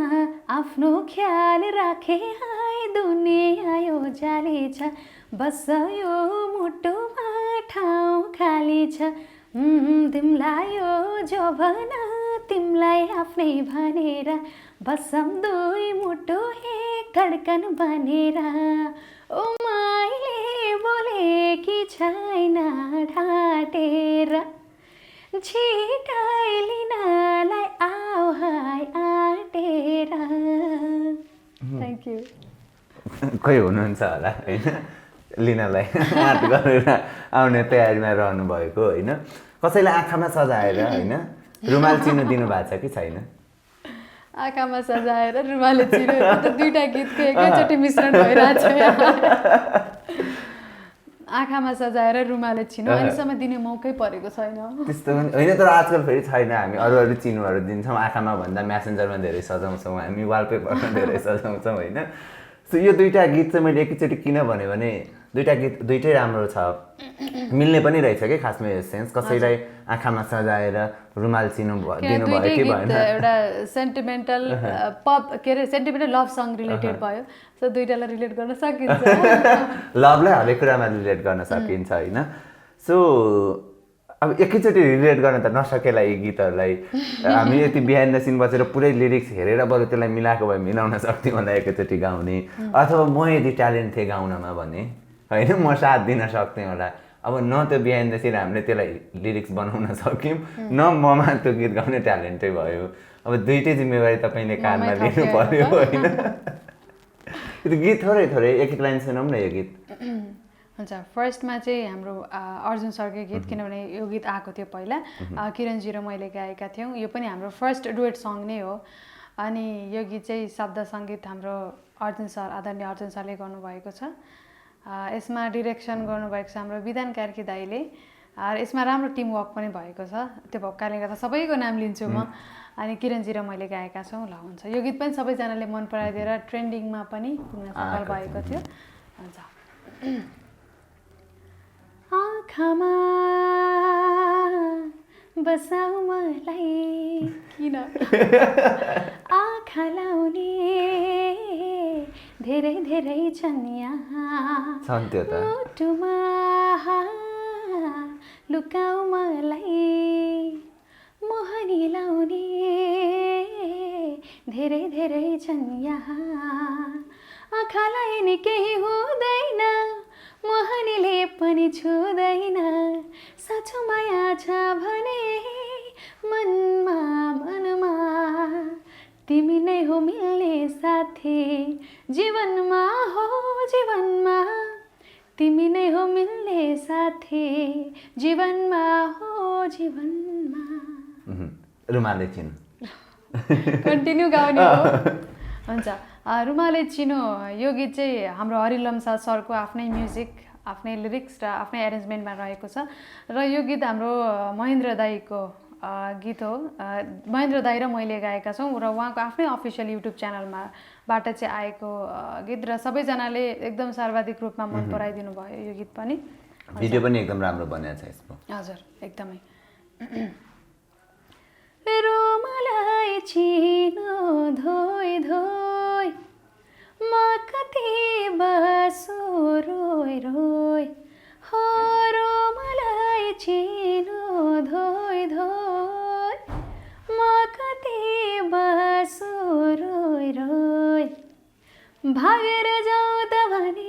आफ्नो ख्याल राखे हाय दुनिया यो जाली छ, बस यो मुटुमा ठाउँ खाली छ। तिमलाई यो जवाना तिमलाई आफ्नै भनेर बसम दुई मुटु एक धड्कन बनेर। ओ मैले बोलेकी छैन ढाँटेर, छिटाइ लिनलाई आऊ हाय आँटेर। Thank you. कोही हुनुहुन्छ होला होइन लिनलाई आँट गरेर आउने तयारीमा रहनु भएको होइन। कसैलाई आँखामा सजाएर होइन रुमाल चिनो दिनुभएको छ कि छैन? आँखामा सजाएर रुमाल चिनो, दुईटा गीतको एकैचोटि मिश्रण भइरहेको छ। आँखामा सजाएर रुमाले चिनो अहिलेसम्म दिने मौकै परेको छैन। त्यस्तो पनि होइन, तर आजकल फेरि छैन। हामी अरू चिनोहरू दिन्छौँ, आँखामा भन्दा म्यासेन्जरमा धेरै सजाउँछौँ, हामी वालपेपरमा धेरै सजाउँछौँ होइन। सो यो दुईवटा गीत चाहिँ मैले एकैचोटि किन भन्यो भने दुईवटा गीत दुइटै राम्रो छ, मिल्ने पनि रहेछ कि खासमा यो सेन्स। कसैलाई आँखामा सजाएर रुमाल चिनो दिनुभयो कि भएन? एउटा sentimental sentimental love song related भयो, सो दुईटालाई रिलेट गर्न सकिन्छ। लभलाई हरेक कुरामा रिलेट गर्न सकिन्छ होइन। सो अब एकैचोटि रिलेट गर्न त नसकेला यी गीतहरूलाई। हामी यति बिहाइन्ड द सिन बसेर पुरै लिरिक्स हेरेर बरु त्यसलाई मिलाएको भए मिलाउन सक्थेँ होला एकैचोटि गाउने, अथवा म यदि ट्यालेन्ट थिएँ गाउनमा भने होइन म साथ दिन सक्थेँ होला। अब न त्यो बिहाइन्ड द सिन हामीले त्यसलाई लिरिक्स बनाउन सक्यौँ, न ममा त्यो गीत गाउने ट्यालेन्टै भयो। अब दुइटै जिम्मेवारी तपाईँले कानमा लिनु पर्यो होइन। त्यो गीत थोरै एक एक लाइन सुनौँ न यो गीत। हुन्छ, फर्स्टमा चाहिँ हाम्रो अर्जुन सरकै गीत, किनभने यो गीत आएको थियो पहिला, किरणजी र मैले गाएका थियौँ। यो पनि हाम्रो फर्स्ट डुएट सङ नै हो। अनि यो गीत चाहिँ शब्द सङ्गीत हाम्रो आदरणीय अर्जुन सरले गर्नुभएको छ। यसमा डिरेक्सन गर्नुभएको छ हाम्रो विधान कार्की दाईले। यसमा राम्रो टिमवर्क पनि भएको छ, त्यो भएको कारणले गर्दा सबैको नाम लिन्छु म। अनि किरणजी र मैले गाएका छौँ। ल हुन्छ, यो गीत पनि सबैजनाले मन पराइदिएर ट्रेन्डिङमा पनि पुग्न सफल भएको थियो। हुन्छ, आँखामा बसाउ मलाई किन आँखा लाउने धेरै धेरै छन् यहाँ, मुटुमा लुकाउ मलाई मोहनी लाउने धेरै धेरै छन् यहाँ। आँखालाई नि केही हुँदैन, मोहनीले पनि छुँदैन, साँचो माया छ भने मनमा तिमी नै हो मिल्ने साथी जीवनमा, हो जीवनमा तिमी नै हो मिल्ने साथी जीवनमा, हो जीवनमा रुमाले चिनो कन्टिन्यू गाउने हो हुन्छ रुमाले चिनो यो गीत चाहिँ हाम्रो हरिलम्सा सरको आफ्नै म्युजिक आफ्नै लिरिक्स र आफ्नै एरेन्जमेन्टमा रहेको छ र यो गीत हाम्रो महेन्द्र दाईको गीत हो महेन्द्र दाई र मैले गाएका छौँ र उहाँको आफ्नै अफिसियल युट्युब च्यानलमा बाट चाहिँ आएको गीत र सबैजनाले एकदम सर्वाधिक रूपमा मन पराइदिनु भयो यो गीत पनि भिडियो पनि एकदम राम्रो बनेको छ यसको हजुर एकदमै रोमलाई चिनो धोइ धोइ म कति बसो रोइ रोइ हो रोमलाई चिनो धोइ धोइ म कति बसो रोइ रोइ भागेर जाउँ त भने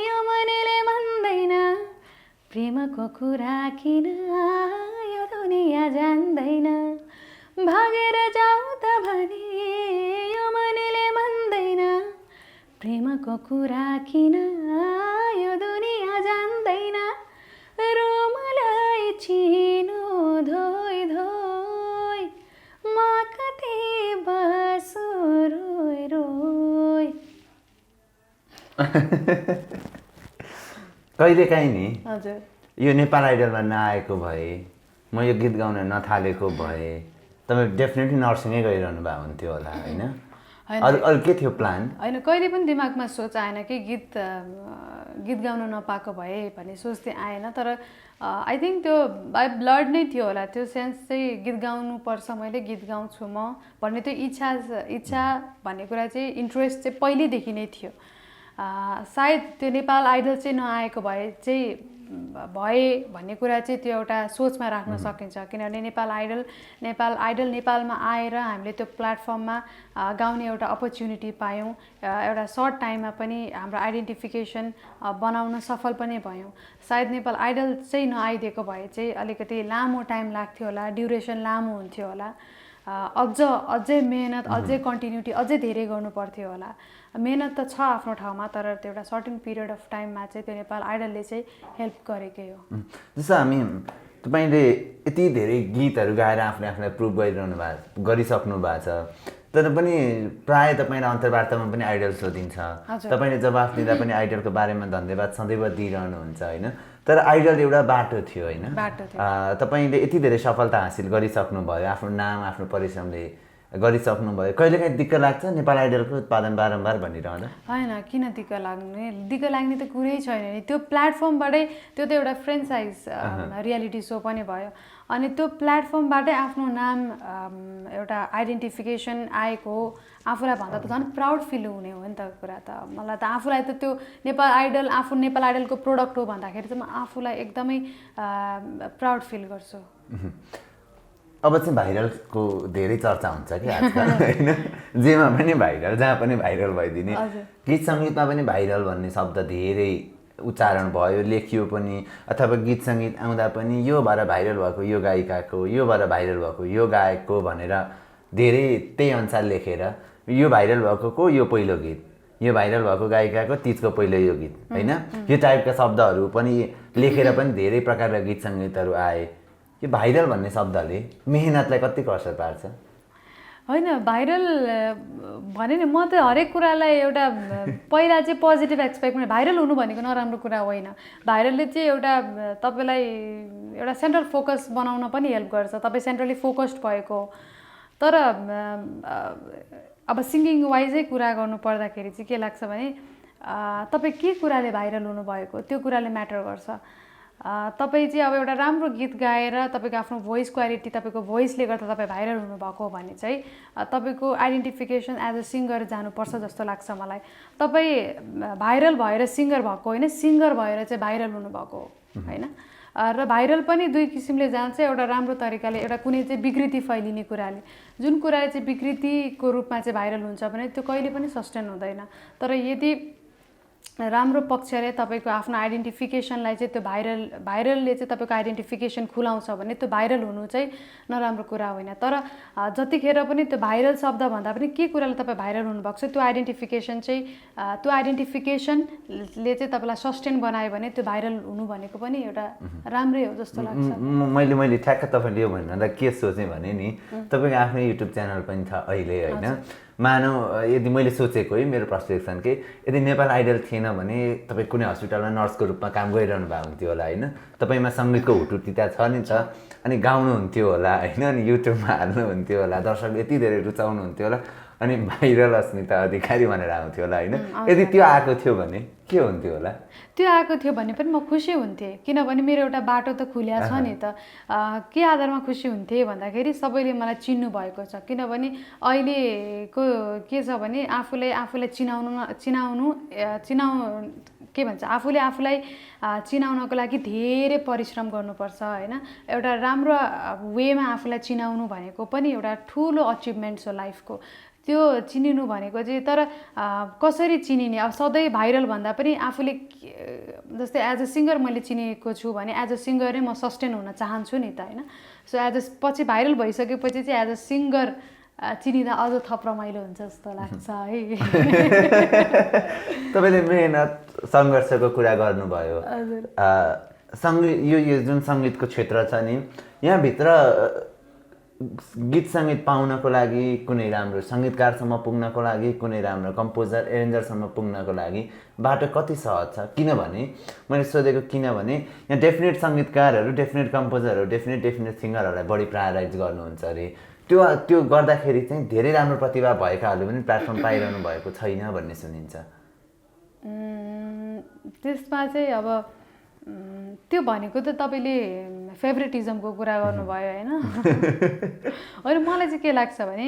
यो मनले भन्दैन प्रेमको कुरा किन यो दुनिया जान्दैन भागेर जाउँ त भने यो मनले भन्दैन प्रेमको कुरा किन यो दुनिया जान्दैन रोमलाई चिनो धोइ धोइ म कति बसो रोइ रोइ कहिलेकाहीँ नि हजुर यो नेपाल आइडलमा नआएको भए म यो गीत गाउन नथालेको भए तपाईँ डेफिनेटली नर्सिङै गरिरहनु भएको हुन्थ्यो होला होइन अरू के थियो प्लान होइन कहिले पनि दिमागमा सोच आएन कि गीत गाउन नपाएको भए भन्ने सोच चाहिँ आएन तर आई थिङ्क त्यो बाई ब्लड नै थियो होला त्यो सेन्स चाहिँ गीत गाउनुपर्छ मैले गीत गाउँछु म भन्ने त्यो इच्छा भन्ने कुरा चाहिँ इन्ट्रेस्ट चाहिँ पहिल्यैदेखि नै थियो सायद त्यो नेपाल आइडल चाहिँ नआएको भए चाहिँ भन्ने कुरा चाहिँ त्यो एउटा सोचमा राख्न सकिन्छ किनभने नेपाल आइडल नेपालमा आएर हामीले त्यो प्लेटफर्ममा गाउने एउटा अपर्च्युनिटी पायौँ एउटा सर्ट टाइममा पनि हाम्रो आइडेन्टिफिकेसन बनाउन सफल पनि भयौँ सायद नेपाल आइडल चाहिँ नआइदिएको भए चाहिँ अलिकति लामो टाइम लाग्थ्यो होला ड्युरेसन लामो हुन्थ्यो होला अझै मेहनत अझै कन्टिन्युटी अझै धेरै गर्नु पर्थ्यो होला मेहनत त छ आफ्नो ठाउँमा तर त्यो एउटा सर्टेन पिरियड अफ टाइममा चाहिँ त्यो नेपाल आइडलले चाहिँ हेल्प गरेकै हो जस्तो तपाईँले यति धेरै गीतहरू गाएर आफूलाई प्रुभ गरिसक्नु भएको छ तर पनि प्रायः तपाईँलाई अन्तर्वार्तामा पनि आइडल सोधिन्छ तपाईँले जवाफ दिँदा पनि आइडलको बारेमा धन्यवाद सदैव दिइरहनुहुन्छ होइन तर आइडल एउटा बाटो थियो होइन तपाईँले यति धेरै सफलता हासिल गरिसक्नु भयो आफ्नो नाम आफ्नो परिश्रमले गरिसक्नु भयो कहिलेकाहीँ दिक्क लाग्छ नेपाल आइडलको उत्पादन बारम्बार भनिरहँदा होइन किन दिक्क लाग्ने त कुरै छैन नि त्यो प्लेटफर्मबाटै त्यो त एउटा फ्रेन्चाइज रियालिटी सो पनि भयो अनि त्यो प्लेटफर्मबाटै आफ्नो नाम एउटा आइडेन्टिफिकेसन आएको हो आफूलाई भन्दा त झन् प्राउड फिल हुने हो नि त कुरा त मलाई त आफूलाई त त्यो नेपाल आइडलको प्रोडक्ट हो भन्दाखेरि चाहिँ म आफूलाई एकदमै प्राउड फिल गर्छु अब चाहिँ भाइरलको धेरै चर्चा हुन्छ कि आजकल होइन जेमा पनि भाइरल जहाँ पनि भाइरल भइदिने गीत सङ्गीतमा पनि भाइरल भन्ने शब्द धेरै उच्चारण भयो लेखियो पनि अथवा गीत सङ्गीत आउँदा पनि यो भएर भाइरल भएको यो गायिकाको यो भएर भाइरल भएको यो गायकको भनेर धेरै त्यही अनुसार लेखेर यो भाइरल भएको को यो पहिलो गीत यो भाइरल भएको गायिकाको तिजको पहिलो यो गीत होइन यो टाइपका शब्दहरू पनि लेखेर पनि धेरै प्रकारका गीत सङ्गीतहरू आए यो भाइरल भन्ने शब्दले मेहनतलाई कतिको असर पार्छ होइन भाइरल भने नि म त हरेक कुरालाई एउटा पहिला चाहिँ पोजिटिभ एक्सपेक्ट गर्ने भाइरल हुनु भनेको नराम्रो कुरा होइन भाइरलले चाहिँ एउटा तपाईँलाई एउटा सेन्ट्रल फोकस बनाउन पनि हेल्प गर्छ तपाईँ सेन्ट्रली फोकस्ड भएको तर अब सिङ्गिङ वाइजै कुरा गर्नु पर्दाखेरि चाहिँ के लाग्छ भने तपाईँ के कुराले भाइरल हुनुभएको त्यो कुराले म्याटर गर्छ तपाईँ चाहिँ अब एउटा राम्रो गीत गाएर तपाईँको आफ्नो भोइस क्वालिटी तपाईँको भोइसले गर्दा तपाईँ भाइरल हुनुभएको भने चाहिँ तपाईँको आइडेन्टिफिकेसन एज अ सिङ्गर जानुपर्छ जस्तो लाग्छ मलाई तपाईँ भाइरल भएर सिङ्गर भएको होइन सिङ्गर भएर चाहिँ भाइरल हुनुभएको होइन र भाइरल पनि दुई किसिमले जान्छ एउटा राम्रो तरिकाले एउटा कुनै चाहिँ विकृति फैलिने कुराले जुन कुराले चाहिँ विकृतिको रूपमा चाहिँ भाइरल हुन्छ भने त्यो कहिले पनि सस्टेन हुँदैन तर यदि राम्रो पक्षले तपाईँको आफ्नो आइडेन्टिफिकेसनलाई चाहिँ त्यो भाइरलले चाहिँ तपाईँको आइडेन्टिफिकेसन खुलाउँछ भने त्यो भाइरल हुनु चाहिँ नराम्रो कुरा होइन। तर जतिखेर पनि त्यो भाइरल शब्द भन्दा पनि के कुराले तपाईँ भाइरल हुनुभएको छ त्यो आइडेन्टिफिकेसन चाहिँ त्यो आइडेन्टिफिकेसनले चाहिँ तपाईँलाई सस्टेन बनायो भने त्यो भाइरल हुनु भनेको पनि एउटा राम्रै हो जस्तो लाग्छ। मैले ठ्याक्क तपाईँले यो भन्दा के सोचेँ भने नि तपाईँको आफ्नै युट्युब च्यानल पनि छ अहिले होइन। मानौ यदि मैले सोचेको है मेरो पर्सपेक्सन के यदि नेपाल आइडल थिएन भने तपाईँ कुनै हस्पिटलमा नर्सको रूपमा काम गरिरहनु भएको हुन्थ्यो होला होइन। तपाईँमा सङ्गीतको हुटुटिता छ नि छ अनि गाउनुहुन्थ्यो होला होइन अनि युट्युबमा हाल्नुहुन्थ्यो होला दर्शकले यति धेरै रुचाउनुहुन्थ्यो होला अनि भाइरल अस्मिता अधिकारी भनेर आउँथ्यो होला होइन। यदि त्यो आएको थियो भने के हुन्थ्यो होला? त्यो आएको थियो भने पनि म खुसी हुन्थेँ किनभने मेरो एउटा बाटो त खुल्या छ नि त। के आधारमा खुसी हुन्थेँ भन्दाखेरि सबैले मलाई चिन्नु भएको छ। किनभने अहिलेको के छ भने आफूलाई के भन्छ आफूले आफूलाई चिनाउनको लागि धेरै परिश्रम गर्नुपर्छ होइन। एउटा राम्रो वेमा आफूलाई चिनाउनु भनेको पनि एउटा ठुलो अचिभमेन्ट्स हो लाइफको। त्यो चिनिनु भनेको चाहिँ तर कसरी चिनिने अब सधैँ भाइरल भन्दा पनि आफूले जस्तै एज अ सिङ्गर मैले चिनेको छु भने एज अ सिङ्गरै म सस्टेन हुन चाहन्छु नि त होइन। सो पछि भाइरल भइसकेपछि चाहिँ एज अ सिङ्गर चिनिँदा अझ थप रमाइलो हुन्छ जस्तो लाग्छ है। तपाईँले मेहनत सङ्घर्षको कुरा गर्नुभयो। यो जुन सङ्गीतको क्षेत्र छ नि यहाँभित्र गीत सङ्गीत पाउनको लागि कुनै राम्रो सङ्गीतकारसम्म पुग्नको लागि कुनै राम्रो कम्पोजर एरेन्जरसम्म पुग्नको लागि बाटो कति सहज छ? किनभने मैले सोधेको किनभने यहाँ डेफिनेट सङ्गीतकारहरू डेफिनेट कम्पोजरहरू डेफिनेट सिङ्गरहरूलाई बढी प्रायोराइज गर्नुहुन्छ अरे। त्यो गर्दाखेरि चाहिँ धेरै राम्रो प्रतिभा भएकाहरूले पनि प्लेटफर्म पाइरहनु भएको छैन भन्ने सुनिन्छ। त्यसमा चाहिँ अब त्यो भनेको त तपाईँले फेभरेटिजमको कुरा गर्नुभयो होइन। होइन मलाई चाहिँ के लाग्छ भने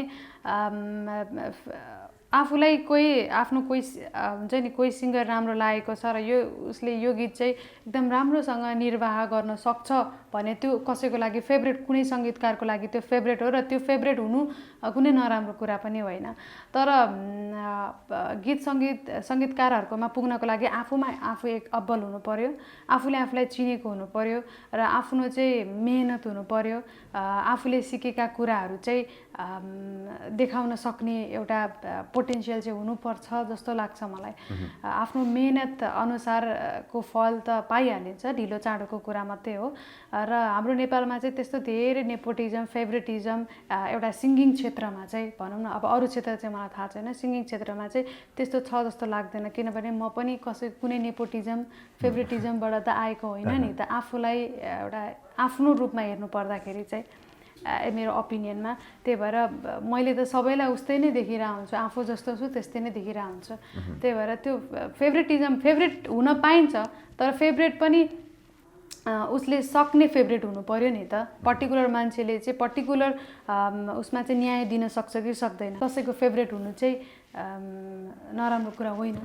आफूलाई आफ्नो कोही हुन्छ नि कोही सिङ्गर राम्रो लागेको छ र उसले यो गीत चाहिँ एकदम राम्रोसँग निर्वाह गर्न सक्छ भने त्यो कसैको लागि फेभरेट कुनै सङ्गीतकारको लागि त्यो फेभरेट हो र त्यो फेभरेट हुनु कुनै नराम्रो कुरा पनि होइन। तर गीत सङ्गीतकारहरूकोमा पुग्नको लागि आफू एक अब्बल हुनु पर्यो, आफूले आफूलाई चिनेको हुनु पर्यो र आफ्नो चाहिँ मेहनत हुनु पर्यो, आफूले सिकेका कुराहरू चाहिँ देखाउन सक्ने एउटा पोटेन्सियल चाहिँ हुनुपर्छ जस्तो लाग्छ मलाई। आफ्नो मेहनत अनुसारको फल त पाइहालिन्छ, ढिलो चाँडोको कुरा मात्रै हो। र हाम्रो नेपालमा चाहिँ त्यस्तो धेरै नेपोटिजम फेभरेटिजम एउटा सिङ्गिङ क्षेत्रमा चाहिँ भनौँ न, अब अरू क्षेत्र चाहिँ मलाई थाहा छैन, सिङ्गिङ क्षेत्रमा चाहिँ त्यस्तो छ जस्तो लाग्दैन। किनभने म पनि कुनै नेपोटिजम फेभरेटिजमबाट त आएको होइन नि त। आफूलाई एउटा आफ्नो रूपमा हेर्नु पर्दाखेरि चाहिँ मेरो ओपिनियनमा त्यही भएर मैले त सबैलाई उस्तै नै देखिरहेको हुन्छु, आफू जस्तो छु त्यस्तै नै देखिरहेको हुन्छु। त्यही भएर त्यो फेभरेट हुन पाइन्छ तर फेभरेट पनि उसले सक्ने फेभरेट हुनु पर्यो नि त। पर्टिकुलर मान्छेले चाहिँ पर्टिकुलर उसमा चाहिँ न्याय दिन सक्छ कि सक्दैन। कसैको फेभरेट हुनु चाहिँ नराम्रो कुरा होइन।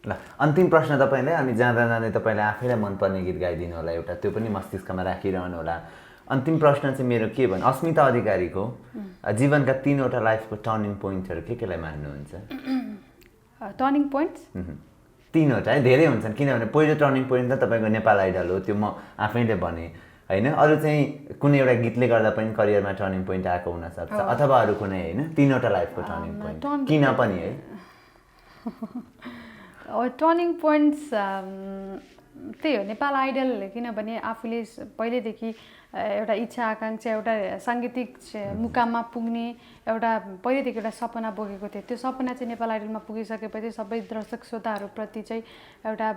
ल अन्तिम प्रश्न तपाईँलाई, अनि जाँदा जाँदै तपाईँलाई आफैलाई मनपर्ने गीत गाइदिनु होला एउटा, त्यो पनि मस्तिष्कमा राखिरहनु होला। अन्तिम प्रश्न चाहिँ मेरो के भने अस्मिता अधिकारीको जीवनका 3वटा लाइफको टर्निङ पोइन्टहरू केलाई मान्नुहुन्छ? टर्निङ पोइन्ट्स 3वटा है, धेरै हुन्छन् किनभने पहिलो टर्निङ पोइन्ट त तपाईँको नेपाल आइडल हो, त्यो म आफैले भने होइन। अरू चाहिँ कुनै एउटा गीतले गर्दा पनि करियरमा टर्निङ पोइन्ट आएको हुनसक्छ अथवा अरू कुनै होइन। 3वटा लाइफको टर्निङ पोइन्ट किन पनि है? टर्निङ पोइन्ट्स त्यही हो नेपाल आइडल। किनभने आफूले पहिल्यैदेखि एउटा इच्छा आकाङ्क्षा एउटा साङ्गीतिक मुकाममा पुग्ने एउटा पहिल्यैदेखि एउटा सपना बोकेको थिएँ। त्यो सपना चाहिँ नेपाल आइडलमा पुगिसकेपछि सबै दर्शक श्रोताहरूप्रति चाहिँ एउटा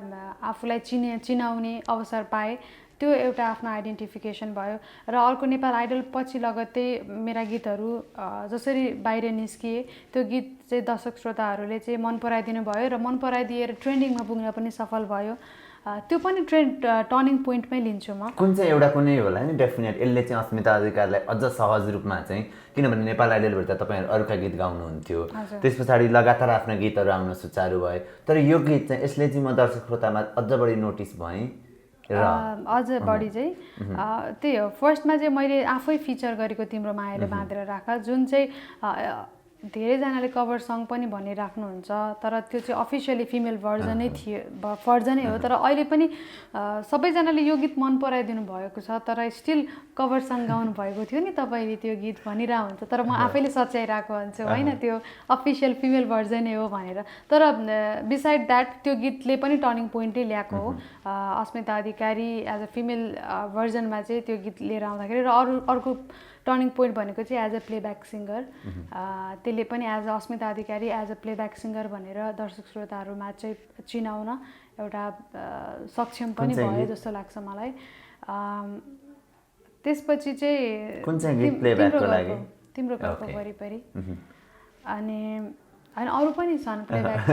आफूलाई चिनाउने अवसर पाएँ। त्यो एउटा आफ्नो आइडेन्टिफिकेसन भयो। र अर्को नेपाल आइडल पछि लगत्तै मेरा गीतहरू जसरी बाहिर निस्किए त्यो गीत चाहिँ दर्शक श्रोताहरूले चाहिँ मन पराइदिनु भयो र मन पराइदिएर ट्रेन्डिङमा पुग्न पनि सफल भयो। त्यो पनि टर्निङ पोइन्टमै लिन्छु म। कुन चाहिँ एउटा कुनै होला नि डेफिनेट यसले चाहिँ अस्मिता अधिकारलाई अझ सहज रूपमा चाहिँ, किनभने नेपाल आइडलबाट त तपाईँहरू अरूका गीत गाउनुहुन्थ्यो, त्यस पछाडि लगातार आफ्नो गीतहरू आउन सुचारू भयो, तर यो गीत चाहिँ यसले चाहिँ म दर्शक श्रोतामा अझ बढी नोटिस भएँ र अझ बढी चाहिँ त्यही हो। फर्स्टमा चाहिँ मैले आफै फिचर गरेको तिम्रो मायाले बाँधेर राख, जुन चाहिँ धेरैजनाले कभर सङ पनि भनिराख्नुहुन्छ तर त्यो चाहिँ अफिसियली फिमेल भर्जनै भर्जनै हो तर अहिले पनि सबैजनाले यो गीत मन पराइदिनु भएको छ तर स्टिल कभर सङ गाउनु भएको थियो नि तपाईँले त्यो गीत भनिरहेको हुन्छ तर म आफैले सच्याइरहेको हुन्छु होइन त्यो अफिसियल फिमेल भर्जनै हो भनेर तर बिसाइड द्याट त्यो गीतले पनि टर्निङ पोइन्टै ल्याएको हो अस्मिता अधिकारी एज अ फिमेल भर्जनमा चाहिँ त्यो गीत लिएर आउँदाखेरि र अर्को टर्निङ पोइन्ट भनेको चाहिँ एज अ प्लेब्याक सिङ्गर त्यसले पनि as a Asmita Adhikari as a playback singer भनेर दर्शक श्रोताहरूमा चाहिँ चिनाउन एउटा सक्षम पनि भयो जस्तो लाग्छ मलाई त्यसपछि चाहिँ कुन चाहिँ गीत प्लेब्याकको लागि तिम्रो घरको वरिपरि अनि होइन अरू पनि छन् प्लेब्याक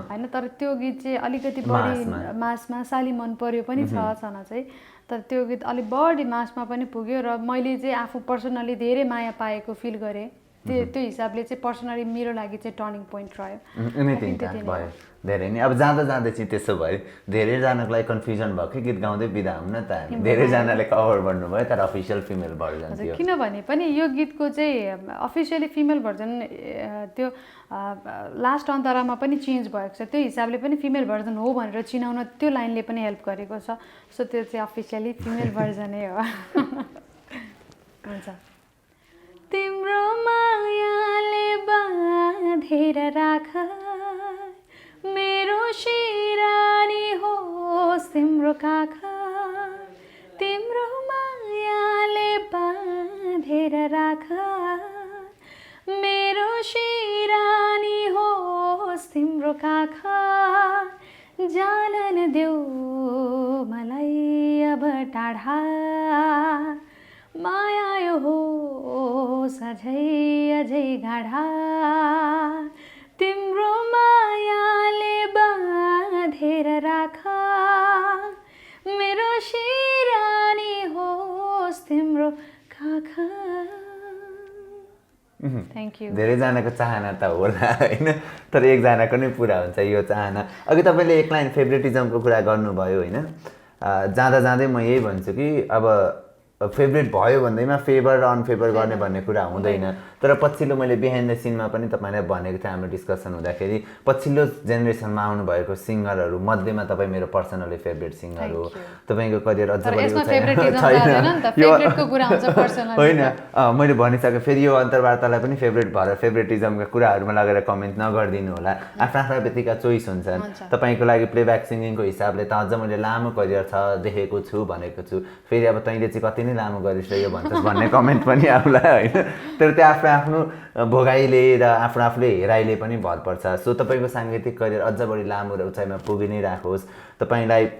होइन तर त्यो गीत चाहिँ अलिकति बढी मासमा साली मन पर्यो पनि छन चाहिँ तर त्यो गीत अलिक बढी मासमा पनि पुग्यो र मैले चाहिँ आफू पर्सनली धेरै माया पाएको फिल गरेँ त्यो हिसाबले चाहिँ पर्सनली मेरो लागि चाहिँ टर्निङ पोइन्ट रह्यो भयो धेरै नै अब जाँदा जाँदै चाहिँ त्यसो भयो धेरैजनाको लागि कन्फ्युजन भयो कि गीत गाउँदै बिदा हुन त हामी धेरैजनाले कभर भन्नुभयो तर अफिसियल फिमेल भर्जन थियो किनभने पनि यो गीतको चाहिँ अफिसियली फिमेल भर्जन त्यो लास्ट अन्तरामा पनि चेन्ज भएको छ त्यो हिसाबले पनि फिमेल भर्जन हो भनेर चिनाउन त्यो लाइनले पनि हेल्प गरेको छ सो त्यो चाहिँ अफिसियली फिमेल भर्जनै हो हुन्छ तिम्रो मायाले बाँधेर राख मेरो शिरानी होस् तिम्रो काखा तिम्रो मायाले बाँधेर राख मेरो शिरानी होस् तिम्रो काखा जान नदेऊ मलाई अब टाढा माया यो होस् अझै गाढा तिम्रो मायाले बाँधेर राख मेरो शिरानी होस् तिम्रो काखा थ्याङ्क यू धेरैजनाको चाहना त होला होइन तर एकजनाको नै पुरा हुन्छ यो चाहना अघि तपाईँले एक लाइन फेभरेटिजमको कुरा गर्नुभयो होइन जाँदा जाँदै म यही भन्छु कि अब फेभरेट भयो भन्दैमा फेभर र अनफेभर गर्ने भन्ने कुरा हुँदैन तर पछिल्लो मैले बिहाइन्ड द सिनमा पनि तपाईँलाई भनेको थिएँ हाम्रो डिस्कसन हुँदाखेरि पछिल्लो जेनेरेसनमा आउनुभएको सिङ्गरहरू मध्येमा तपाईँ मेरो पर्सनली फेभरेट सिङ्गर हो तपाईँको करियर अझ होइन मैले भनिसकेँ फेरि यो अन्तर्वार्तालाई पनि फेभरेट भएर फेभरेटिजमका कुराहरूमा लगेर कमेन्ट नगरिदिनु होला आफ्ना आफ्ना व्यक्तिका चोइस हुन्छन् तपाईँको लागि प्लेब्याक सिङ्गिङको हिसाबले त अझ मैले लामो करियर छ देखेको छु भनेको छु फेरि अब तैँले चाहिँ कति नै लामो गरिस् यो भन्छस् भन्ने कमेन्ट पनि आउला होइन तर त्यो आफ्नो भोगाइले र आफूले हेराइले पनि भर पर्छ सो तपाईँको साङ्गीतिक करियर अझ बढी लामो र उचाइमा पुगि नै राखोस् तपाईँलाई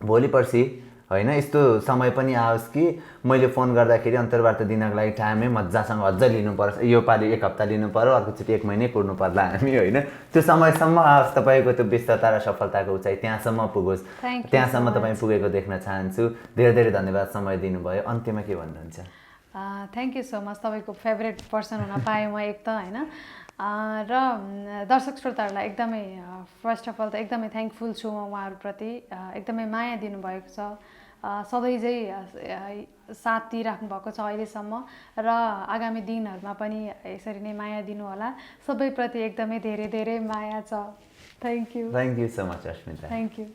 भोलि पर्सि होइन यस्तो समय पनि आओस् कि मैले फोन गर्दाखेरि अन्तर्वार्ता दिनको लागि टाइमै मजासँग अझ लिनुपर्छ यो पालि एक हप्ता लिनु पर्यो अर्कोचोटि एक महिनै कुर्नु पर्ला हामी होइन त्यो समयसम्म आओस् तपाईँको त्यो व्यस्तता र सफलताको उचाइ त्यहाँसम्म पुगोस् त्यहाँसम्म तपाईँ पुगेको देख्न चाहन्छु धेरै धेरै धन्यवाद समय दिनुभयो अन्त्यमा के भन्नुहुन्छ थ्याङ्क यू सो मच तपाईँको फेभरेट पर्सन हुन पाएँ म एक त होइन र दर्शक श्रोताहरूलाई एकदमै फर्स्ट अफ अल त एकदमै थ्याङ्कफुल छु म उहाँहरूप्रति एकदमै माया दिनुभएको छ सधैँ चाहिँ साथ दिइराख्नु भएको छ अहिलेसम्म र आगामी दिनहरूमा पनि यसरी नै माया दिनुहोला सबैप्रति एकदमै धेरै धेरै माया छ thank you so much Asmita thank you